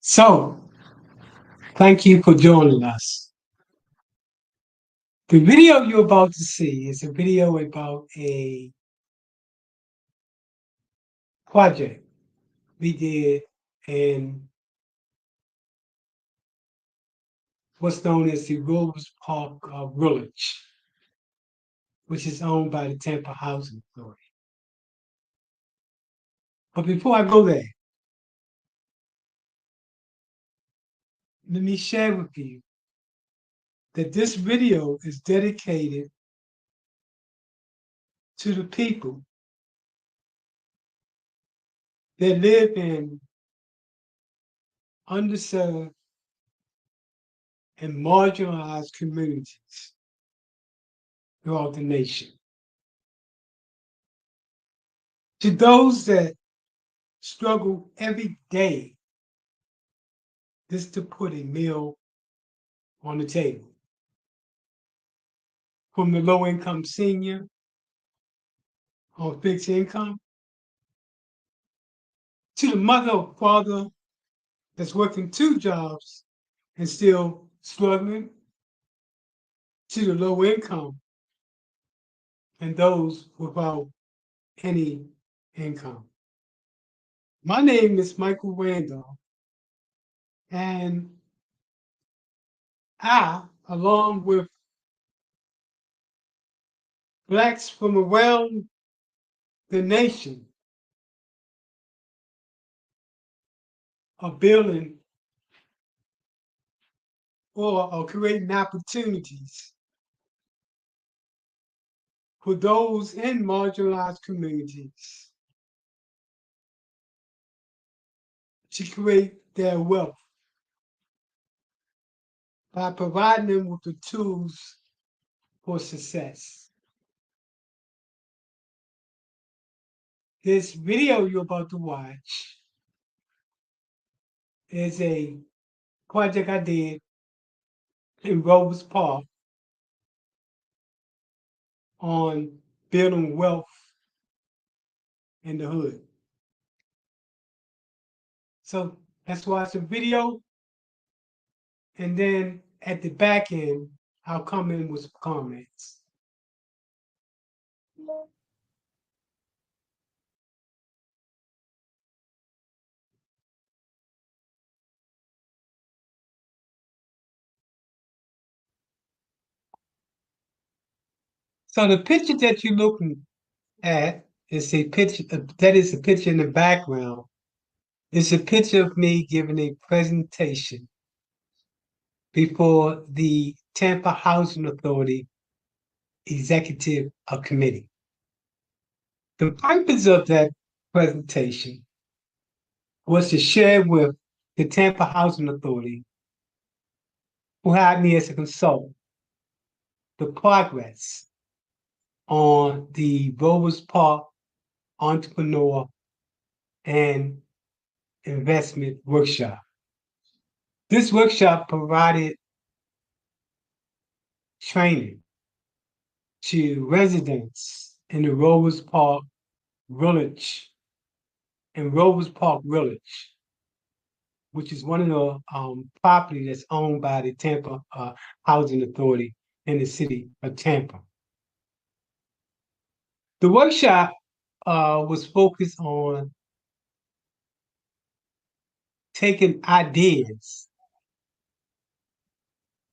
So, thank you for joining us. The video you're about to see is a video about a project we did in what's known as the Robles Park Village, which is owned by the Tampa Housing Authority. But before I go there, let me share with you that this video is dedicated to the people that live in underserved and marginalized communities throughout the nation. To those that struggle every day just to put a meal on the table. From the low income senior on fixed income to the mother or father that's working two jobs and still struggling, to the low income and those without any income. My name is Michael Randolph, and I, along with Blacks from around the nation, are building or are creating opportunities for those in marginalized communities to create their wealth by providing them with the tools for success. This video you're about to watch is a project I did in Robles Park on building wealth in the hood. So let's watch the video, and then at the back end, I'll come in with some comments. So the picture that you're looking at is a picture that is a picture in the background. It's a picture of me giving a presentation before the Tampa Housing Authority Executive Committee. The purpose of that presentation was to share with the Tampa Housing Authority, who hired me as a consultant, the progress on the Robles Park Entrepreneur and Investment Workshop. This workshop provided training to residents in the Robles Park Village and Robles Park Village, which is one of the property that's owned by the Tampa Housing Authority in the city of Tampa. The workshop was focused on taking ideas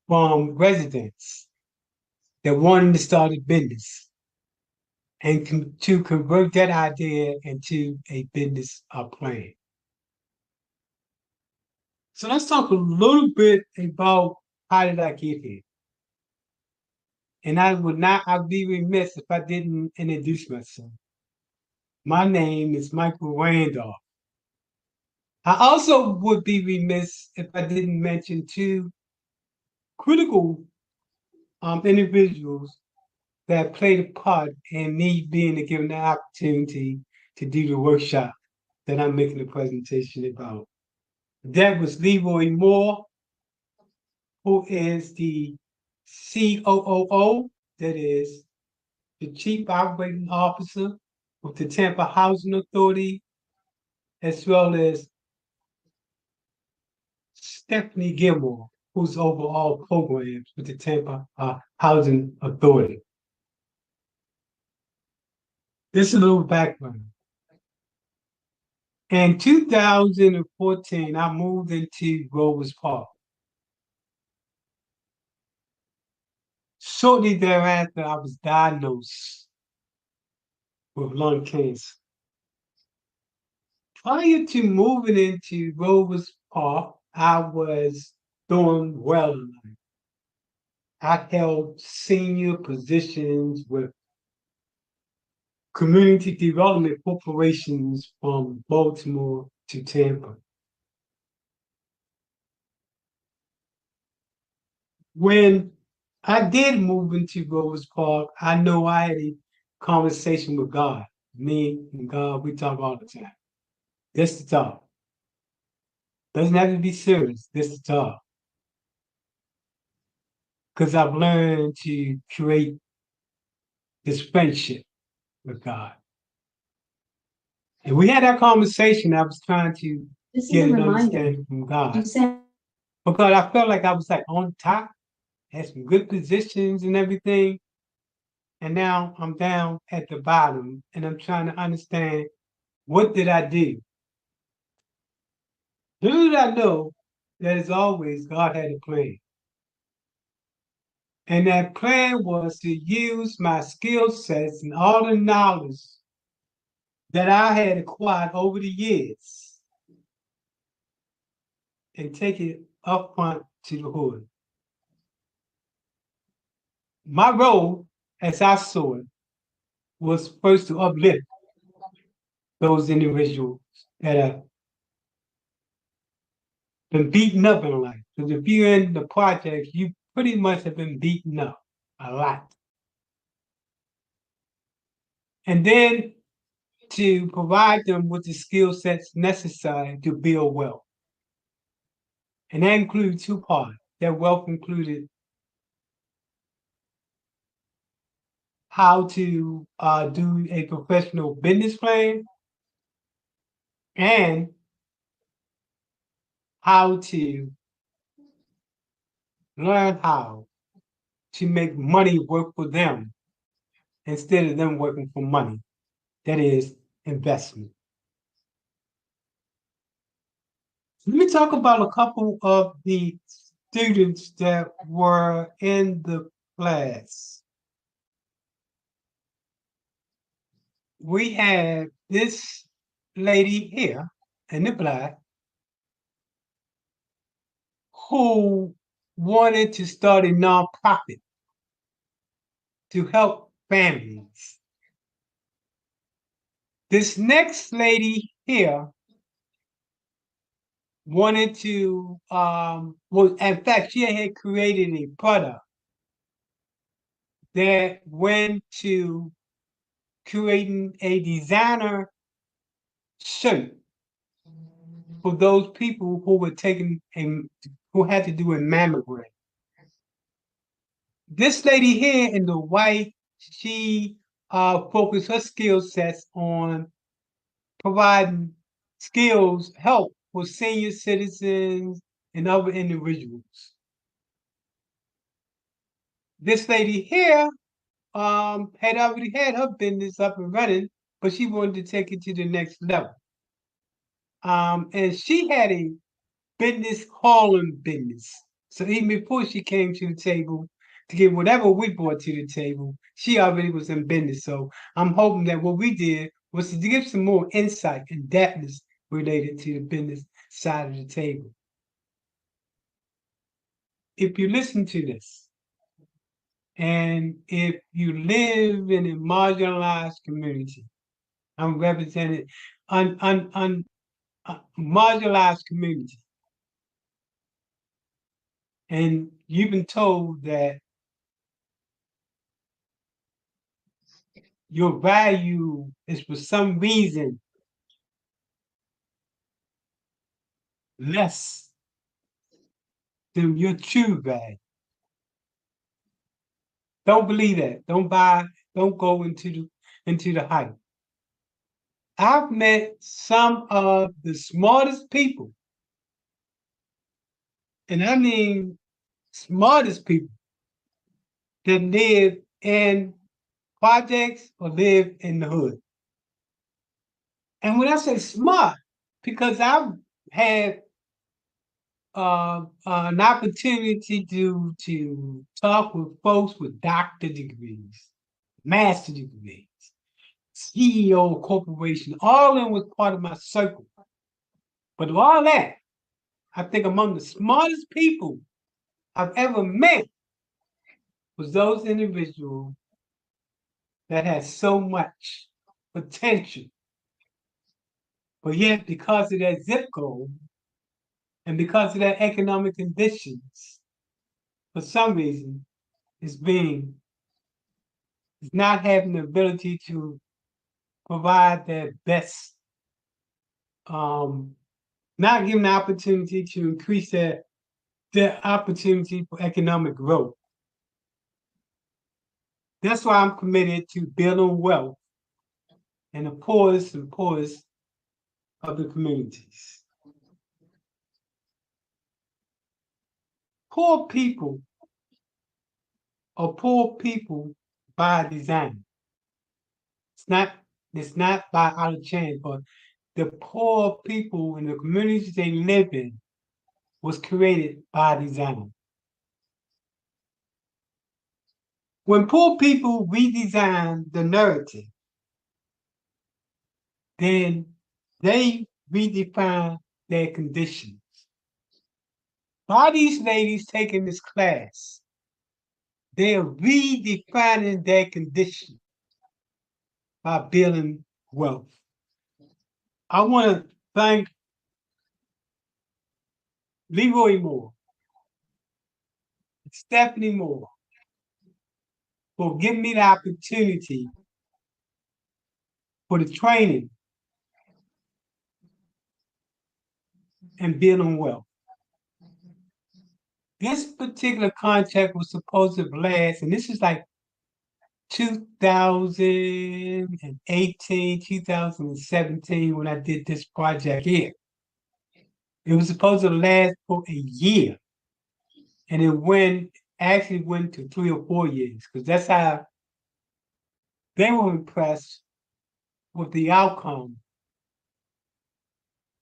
from residents that wanted to start a business and to convert that idea into a business plan. So let's talk a little bit about how did I get here. And I'd be remiss if I didn't introduce myself. My name is Michael Randolph. I also would be remiss if I didn't mention two critical individuals that played a part in me being given the opportunity to do the workshop that I'm making a presentation about. That was Leroy Moore, who is the COO, that is the Chief Operating Officer of the Tampa Housing Authority, as well as Stephanie Gilmore, who's over all programs with the Tampa Housing Authority. This is a little background. In 2014, I moved into Robles Park. Shortly thereafter, I was diagnosed with lung cancer. Prior to moving into Robles Park, I was doing well in life. I held senior positions with community development corporations from Baltimore to Tampa. When I did move into Robles Park, I know I had a conversation with God. Me and God, we talk all the time. This to talk. Doesn't have to be serious. This to talk. Because I've learned to create this friendship with God. And we had that conversation. I was trying to get an understanding from God. Because I felt like I was like on top, had some good positions and everything. And now I'm down at the bottom and I'm trying to understand, what did I do? Little did I know that as always, God had a plan. And that plan was to use my skill sets and all the knowledge that I had acquired over the years and take it up front to the hood. My role, as I saw it, was first to uplift those individuals that have been beaten up in life. Because if you're in the project, you pretty much have been beaten up a lot. And then to provide them with the skill sets necessary to build wealth. And that included two parts. That wealth included how to do a professional business plan and how to learn how to make money work for them instead of them working for money. That is investment. Let me talk about a couple of the students that were in the class. We had this lady here in the black who wanted to start a nonprofit to help families. This next lady here wanted to, well, in fact, she had created a product that went to creating a designer shirt for those people who were taking who had to do a mammogram. This lady here in the white, she focused her skill sets on providing skills, help for senior citizens and other individuals. This lady here had already had her business up and running, but she wanted to take it to the next level. And she had a business hauling business. So even before she came to the table to get whatever we brought to the table, she already was in business. So I'm hoping that what we did was to give some more insight and depthness related to the business side of the table. If you listen to this, and if you live in a marginalized community, I'm representing marginalized community, and you've been told that your value is for some reason less than your true value. Don't believe that. Don't go into the hype. I've met some of the smartest people and I mean smartest people that live in projects or live in the hood. And when I say smart, because I've had an opportunity to talk with folks with doctor degrees, master degrees, CEO of corporation, all of them was part of my circle. But of all that, I think among the smartest people I've ever met was those individuals that had so much potential, but yet because of their zip code and because of their economic conditions, for some reason, is not having the ability to provide their best, um, not given the opportunity to increase their opportunity for economic growth. That's why I'm committed to building wealth in the poorest and poorest of the communities. Poor people are poor people by design. It's not it's not by out of chance, but the poor people in the communities they live in was created by design. When poor people redesign the narrative, then they redefine their conditions. By these ladies taking this class, they are redefining their condition by building wealth. I want to thank Leroy Moore, Stephanie Moore, for giving me the opportunity for the training and building wealth. This particular contract was supposed to last, and this is like 2018, 2017 when I did this project here. It was supposed to last for a year, and actually went to 3 or 4 years because that's how they were impressed with the outcome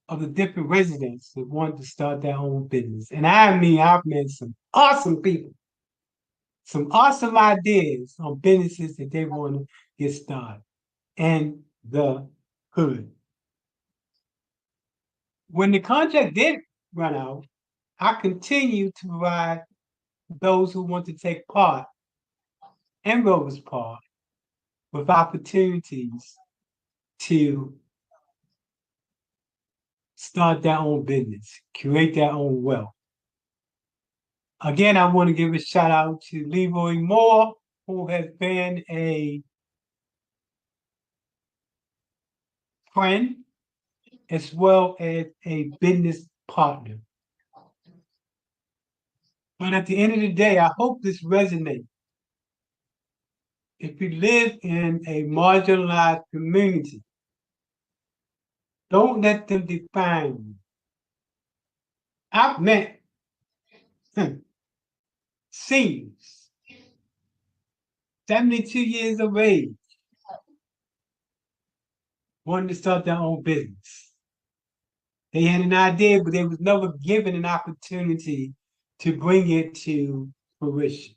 of the different residents that wanted to start their own business. And I mean, I've met some awesome people, some awesome ideas on businesses that they want to get started in the hood. When the contract did run out, I continued to provide those who want to take part in Robles Park with opportunities to start their own business, create their own wealth. Again, I want to give a shout out to Leroy Moore, who has been a friend as well as a business partner. But at the end of the day, I hope this resonates. If you live in a marginalized community, don't let them define you. I've met seniors, 72 years of age, wanting to start their own business. They had an idea, but they was never given an opportunity to bring it to fruition.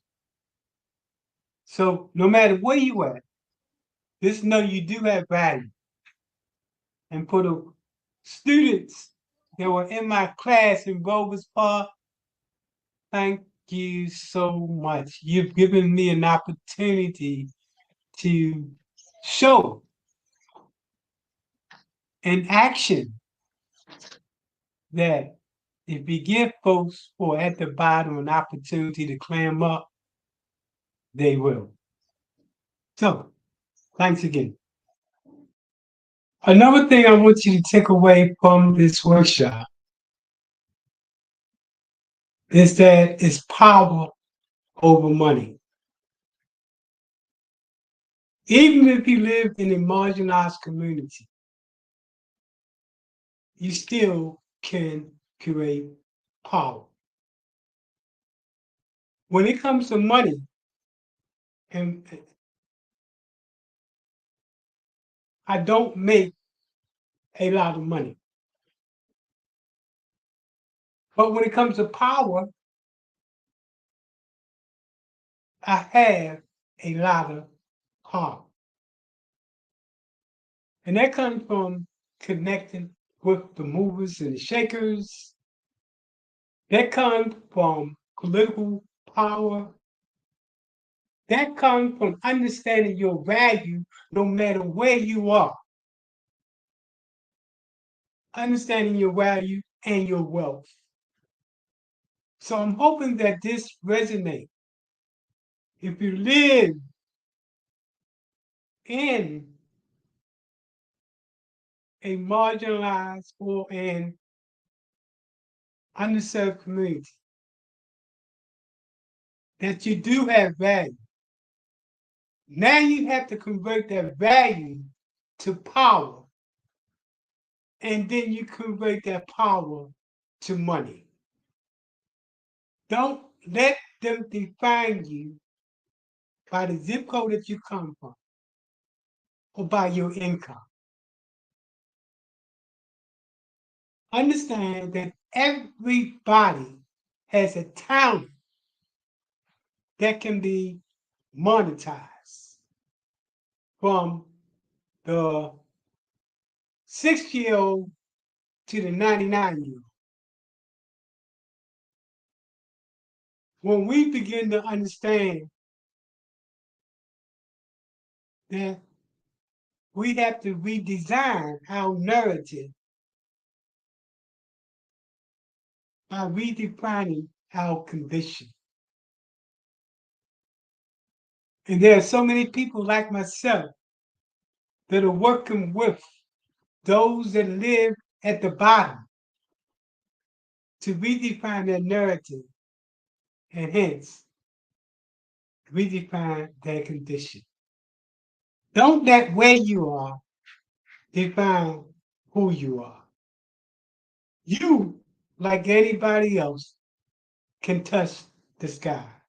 So no matter where you at, just know you do have value. And for the students that were in my class in Robles Park, thank you so much. You've given me an opportunity to show in action that if you give folks who are at the bottom an opportunity to climb up, they will. So, thanks again. Another thing I want you to take away from this workshop is that it's power over money. Even if you live in a marginalized community, you still can create power. When it comes to money, and I don't make a lot of money, but when it comes to power, I have a lot of power. And that comes from connecting with the movers and the shakers. That comes from political power. That comes from understanding your value no matter where you are. Understanding your value and your wealth. So I'm hoping that this resonates. If you live in a marginalized or an underserved community, that you do have value. Now you have to convert that value to power, and then you convert that power to money. Don't let them define you by the zip code that you come from or by your income. Understand that everybody has a talent that can be monetized, from the 6-year-old to the 99-year-old. When we begin to understand that we have to redesign our narrative by redefining our condition. And there are so many people like myself that are working with those that live at the bottom to redefine their narrative and hence redefine their condition. Don't let where you are define who you are. You, like anybody else, can touch the sky.